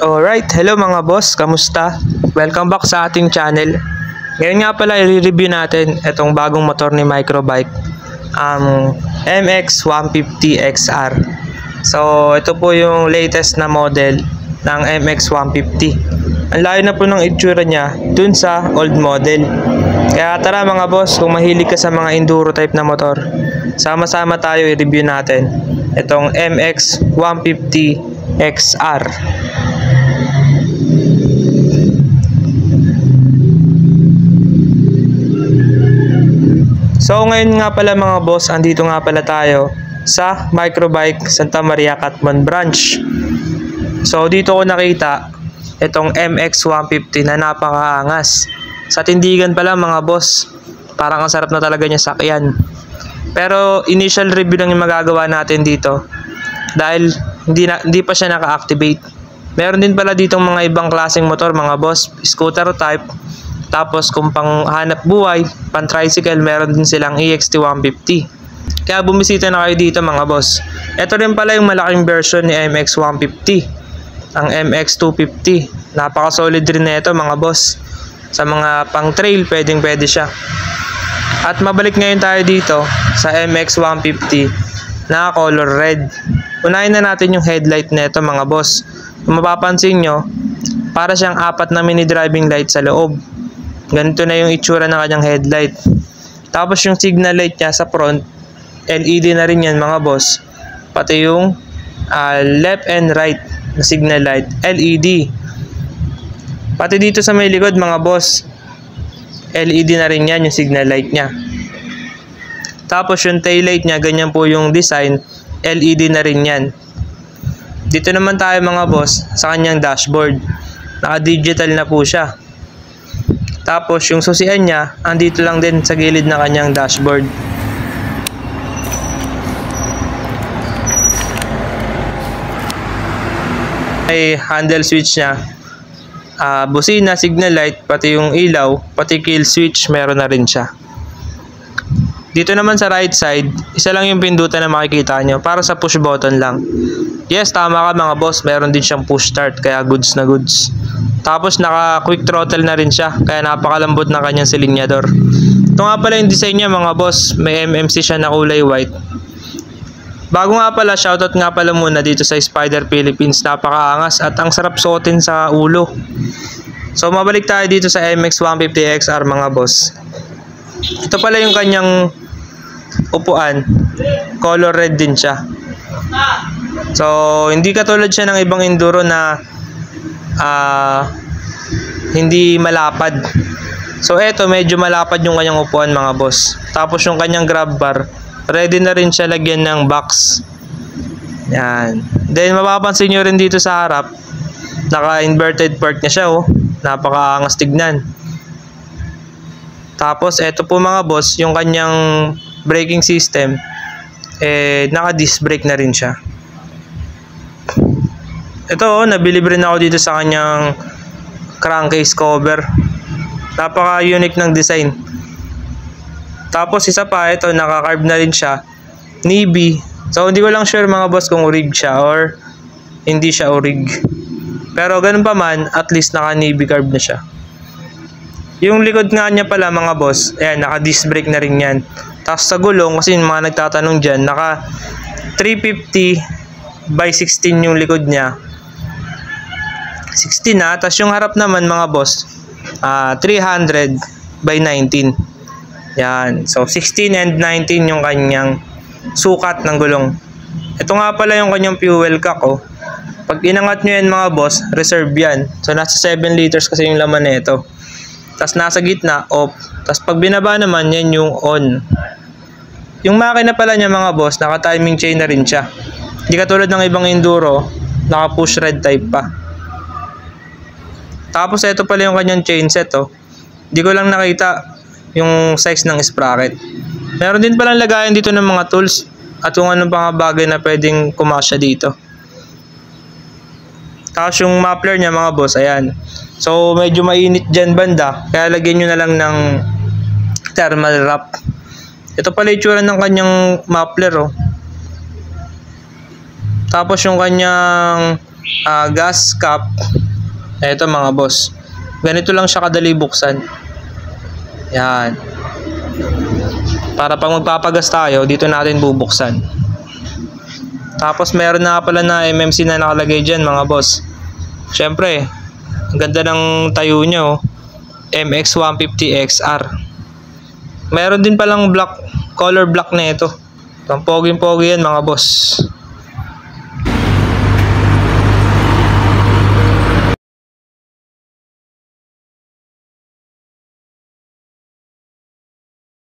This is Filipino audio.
Alright, hello mga boss, kamusta? Welcome back sa ating channel. Ngayon nga pala i-review natin itong bagong motor ni Microbike, ang MX150XR. So ito po yung latest na model ng MX150. Ang layo na po ng itsura niya dun sa old model. Kaya tara mga boss, kung mahilig ka sa mga enduro type na motor, sama-sama tayo i-review natin itong MX150XR. So ngayon nga pala mga boss, andito nga pala tayo sa Microbike Santa Maria Catmon branch. So dito ko nakita itong MX150 na napakaangas. Sa tindigan pala mga boss, parang ang sarap na talaga niya sakyan. Pero initial review lang yung magagawa natin dito dahil hindi pa siya naka-activate. Meron din pala ditong mga ibang klaseng motor mga boss, scooter type. Tapos kung pang hanap buhay, pang tricycle, meron din silang EXT150. Kaya bumisita na kayo dito mga boss. Ito rin pala yung malaking version ni MX150, ang MX250. Napaka-solid rin na ito mga boss. Sa mga pang trail, pwede siya. At mabalik ngayon tayo dito sa MX150 na color red. Unahin na natin yung headlight na ito mga boss. Kung mapapansin nyo, para siyang 4 na mini driving light sa loob. Ganito na yung itsura ng kanyang headlight. Tapos yung signal light niya sa front, LED na rin yan mga boss. Pati yung left and right na signal light, LED. Pati dito sa may likod mga boss, LED na rin yan yung signal light niya. Tapos yung tail light niya, ganyan po yung design, LED na rin yan. Dito naman tayo mga boss sa kanyang dashboard. Naka-digital na po siya. Tapos yung susian niya, andito lang din sa gilid ng kanyang dashboard. May handle switch niya, busina, signal light, pati yung ilaw, pati kill switch, meron na rin siya. Dito naman sa right side, isa lang yung pindutan na makikita nyo, para sa push button lang. Yes, tama ka mga boss, meron din siyang push start, kaya goods na goods. Tapos naka quick throttle na rin siya, kaya napakalambot ng kanyang silinyador. Ito nga pala yung design niya mga boss, may MMC siya na kulay white. Bago nga pala, shoutout nga pala muna dito sa Spider Philippines, napakaangas at ang sarap suotin sa ulo. So mabalik tayo dito sa MX150XR mga boss. Ito pala yung kanyang upuan, color red din siya. So hindi katulad siya ng ibang enduro na hindi malapad. So eto, medyo malapad yung kanyang upuan mga boss. Tapos yung kanyang grab bar, ready na rin siya lagyan ng box. Yan. Then mapapansin nyo rin dito sa harap, naka inverted park na siya oh. Napakaangas tignan. Tapos eto po mga boss, yung kanyang braking system, naka disc brake na rin siya. Ito, nabilib rin ako dito sa kanyang crankcase cover. Napaka-unique ng design. Tapos isa pa, ito, naka-carb na rin siya. Navy. So, hindi ko lang sure mga boss kung orig siya or hindi siya orig. Pero ganun pa man, at least naka-navy carb na siya. Yung likod nga niya pala mga boss, ayan, naka-disc brake na rin yan. Tapos sa gulong, kasi yung mga nagtatanong dyan, naka 350 by 16 yung likod niya. 16 na, tapos yung harap naman mga boss, 300 by 19. Yan, so 16 and 19 yung kanyang sukat ng gulong. Ito nga pala yung kanyang fuel cock oh. Pag inangat nyo yan mga boss, reserve yan. So nasa 7 liters kasi yung laman na ito. Tapos nasa gitna, off. Tapos pag binaba naman, yan yung on. Yung makina pala niya mga boss, naka timing chain na rin siya. Hindi katulad ng ibang enduro, naka push red type pa. Tapos ito pala yung kanyang chain set oh. Hindi ko lang nakita yung size ng sprocket. Meron din palang lagayan dito ng mga tools at kung anong mga bagay na pwedeng kumasya dito. Tapos yung muffler niya mga boss, ayan. So medyo mainit dyan banda, kaya lagyan nyo na lang ng thermal wrap. Ito pala yung itsura ng kanyang muffler oh. Tapos yung kanyang gas cap. Ito mga boss. Ganito lang siya kadali buksan. Yan. Para pag magpapagas tayo, dito natin bubuksan. Tapos meron na pala na MMC na nakalagay dyan mga boss. Syempre, ang ganda ng tayo nyo. MX150XR. Meron din palang black, color black na ito. Ang pogi-pogi yan mga boss.